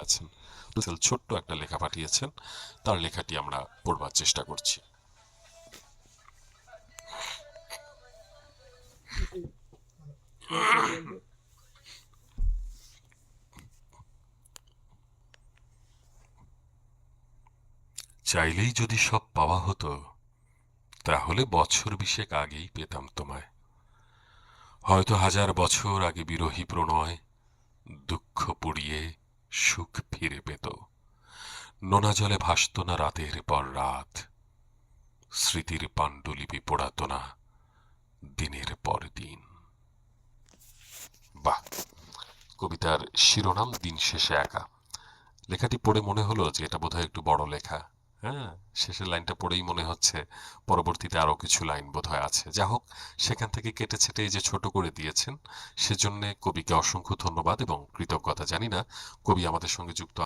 আছেন। ছোট্ট একটা লেখা পাঠিয়েছেন, তার লেখাটি আমরা পড়বার চেষ্টা করছি। চাইলেই যদি সব পাওয়া হতো, তাহলে বছর 20 আগেই পেতাম তোমায়। হয়তো 1000 বছর আগে বিরহী প্রণয় দুঃখ পুড়িয়ে সুখ ফিরে পেত। নোনা জলে ভাসত না রাতের পর রাত, স্মৃতির পাণ্ডুলিপি পোড়াত না দিনের পর দিন। বাহ! কবিতার শিরোনাম দিন শেষে একা। লেখাটি পড়ে মনে হলো যে এটা বোধহয় একটু বড় লেখা। হ্যাঁ, শেষের লাইনটা পড়েই মনে হচ্ছে পরবর্তীতে আরো কিছু লাইন বোধহয় আছে। যা হোক, সেখান থেকে কেটে ছেটে এই যে ছোট করে দিয়েছেন, সেজন্য কবিকে অসংখ্য ধন্যবাদ এবং কৃতজ্ঞতা। জানি না কবি আমাদের সঙ্গে যুক্ত